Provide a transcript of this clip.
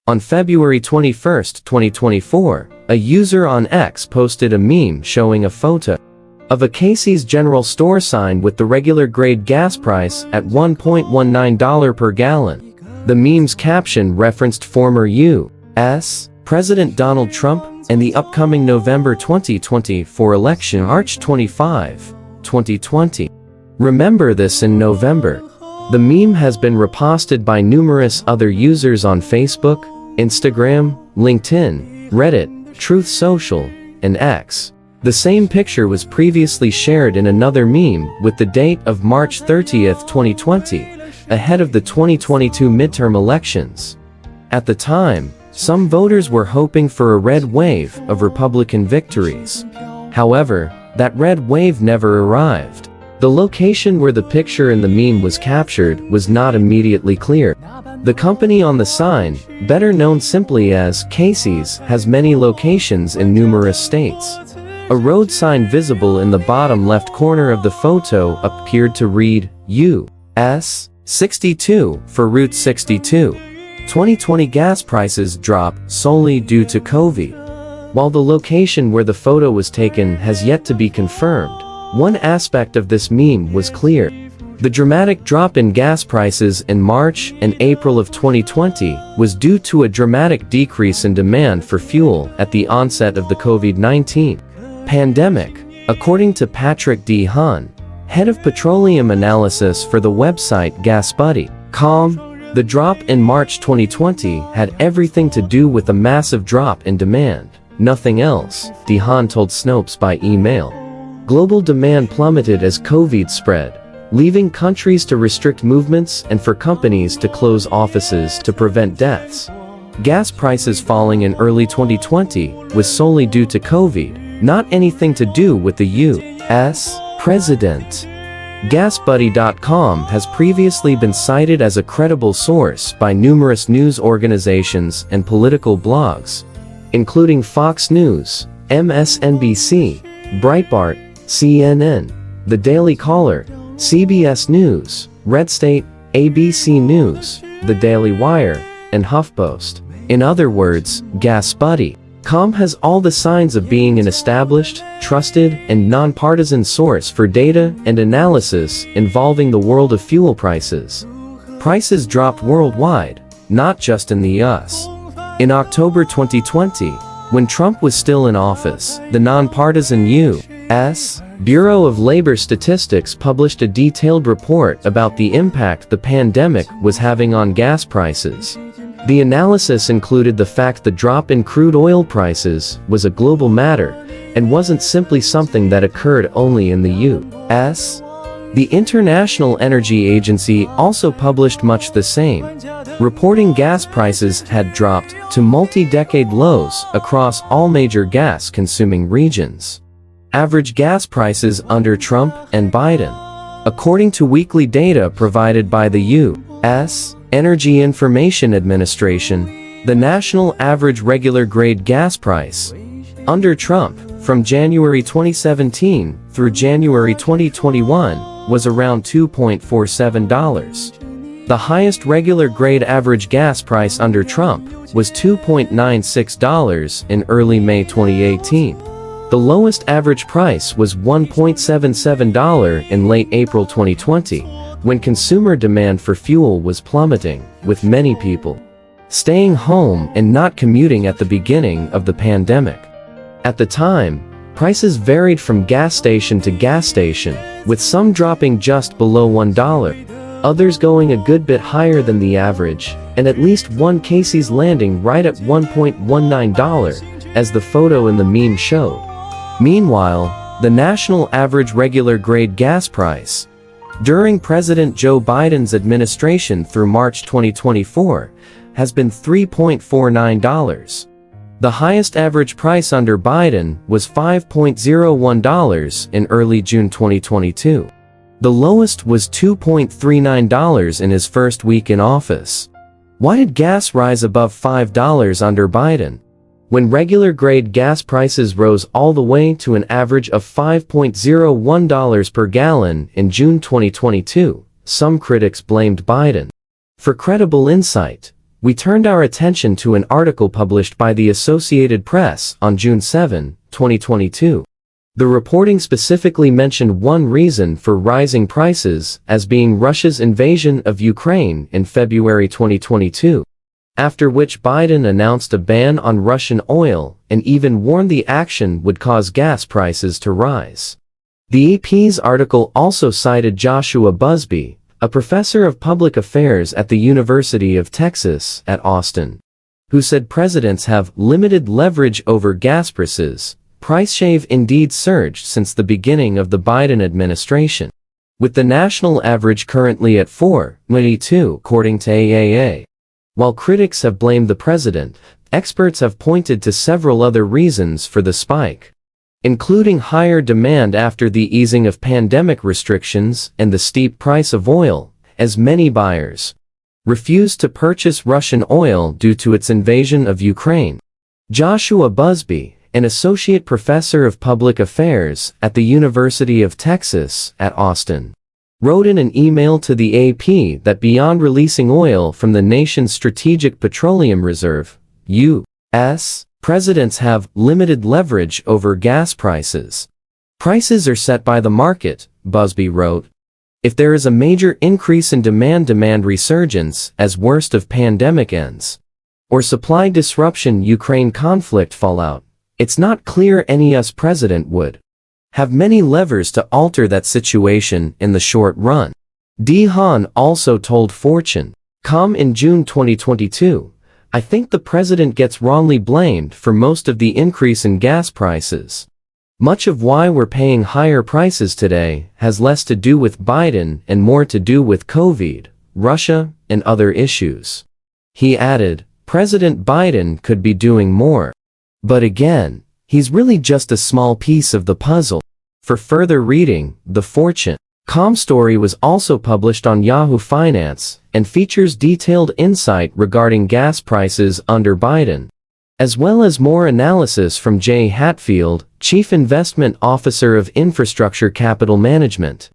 On February 21, 2024, a user on X posted a meme showing a photo of a Casey's General Store sign with the regular grade gas price at $1.19 per gallon. The meme's caption referenced former U.S. President Donald Trump and the upcoming November 2024 election, March 25, 2020. Remember this in November. The meme has been reposted by numerous other users on Facebook, Instagram, LinkedIn, Reddit, Truth Social, and X. The same picture was previously shared in another meme with the date of March 30, 2020, ahead of the 2022 midterm elections. At the time, some voters were hoping for a red wave of Republican victories. However, that red wave never arrived. The location where the picture in the meme was captured was not immediately clear. The company on the sign, better known simply as Casey's, has many locations in numerous states. A road sign visible in the bottom left corner of the photo appeared to read, U.S. 62 for Route 62. 2020 gas prices drop solely due to COVID. While the location where the photo was taken has yet to be confirmed, one aspect of this meme was clear. The dramatic drop in gas prices in March and April of 2020 was due to a dramatic decrease in demand for fuel at the onset of the COVID-19 pandemic, according to Patrick D. Hahn, head of petroleum analysis for the website GasBuddy.com. The drop in March 2020 had everything to do with a massive drop in demand, nothing else, D. Hahn told Snopes by email. Global demand plummeted as COVID spread, leaving countries to restrict movements and for companies to close offices to prevent deaths. Gas prices falling in early 2020 was solely due to COVID, not anything to do with the U.S. president. GasBuddy.com has previously been cited as a credible source by numerous news organizations and political blogs, including Fox News, MSNBC, Breitbart, CNN, The Daily Caller, CBS News, Red State, ABC News, The Daily Wire, and HuffPost. In other words, GasBuddy.com has all the signs of being an established, trusted, and nonpartisan source for data and analysis involving the world of fuel prices. Prices dropped worldwide, not just in the US. In October 2020, when Trump was still in office, the nonpartisan U.S. Bureau of Labor Statistics published a detailed report about the impact the pandemic was having on gas prices. The analysis included the fact the drop in crude oil prices was a global matter and wasn't simply something that occurred only in the U.S. The International Energy Agency also published much the same, reporting gas prices had dropped to multi-decade lows across all major gas-consuming regions. Average gas prices under Trump and Biden. According to weekly data provided by the U.S. Energy Information Administration, the national average regular grade gas price under Trump from January 2017 through January 2021 was around $2.47. The highest regular grade average gas price under Trump was $2.96 in early May 2018. The lowest average price was $1.77 in late April 2020, when consumer demand for fuel was plummeting, with many people staying home and not commuting at the beginning of the pandemic. At the time, prices varied from gas station to gas station, with some dropping just below $1, others going a good bit higher than the average, and at least one Casey's landing right at $1.19, as the photo in the meme showed. Meanwhile, the national average regular grade gas price during President Joe Biden's administration through March 2024 has been $3.49. The highest average price under Biden was $5.01 in early June 2022. The lowest was $2.39 in his first week in office. Why did gas rise above $5 under Biden? When regular grade gas prices rose all the way to an average of $5.01 per gallon in June 2022, some critics blamed Biden. For credible insight, We turned our attention to an article published by the Associated Press on June 7, 2022. The reporting specifically mentioned one reason for rising prices as being Russia's invasion of Ukraine in February 2022, after which Biden announced a ban on Russian oil and even warned the action would cause gas prices to rise. The AP's article also cited Joshua Busby, a professor of public affairs at the University of Texas at Austin, who said presidents have limited leverage over gas prices. Prices have indeed surged since the beginning of the Biden administration, with the national average currently at $4.22 according to AAA. While critics have blamed the president, experts have pointed to several other reasons for the spike, including higher demand after the easing of pandemic restrictions and the steep price of oil, as many buyers refused to purchase Russian oil due to its invasion of Ukraine. Joshua Busby, an associate professor of public affairs at the University of Texas at Austin, wrote in an email to the AP that beyond releasing oil from the nation's strategic petroleum reserve, U.S. presidents have limited leverage over gas prices. Prices are set by the market, Busby wrote. If there is a major increase in demand resurgence as worst of pandemic ends, or supply disruption Ukraine conflict fallout, it's not clear any US president would have many levers to alter that situation in the short run. Dehaan also told Fortune.com in June 2022, I think the president gets wrongly blamed for most of the increase in gas prices. Much of why we're paying higher prices today has less to do with Biden and more to do with COVID, Russia, and other issues. He added, President Biden could be doing more. But again, he's really just a small piece of the puzzle. For further reading, the Fortune.com story was also published on Yahoo Finance and features detailed insight regarding gas prices under Biden, as well as more analysis from Jay Hatfield, Chief Investment Officer of Infrastructure Capital Management.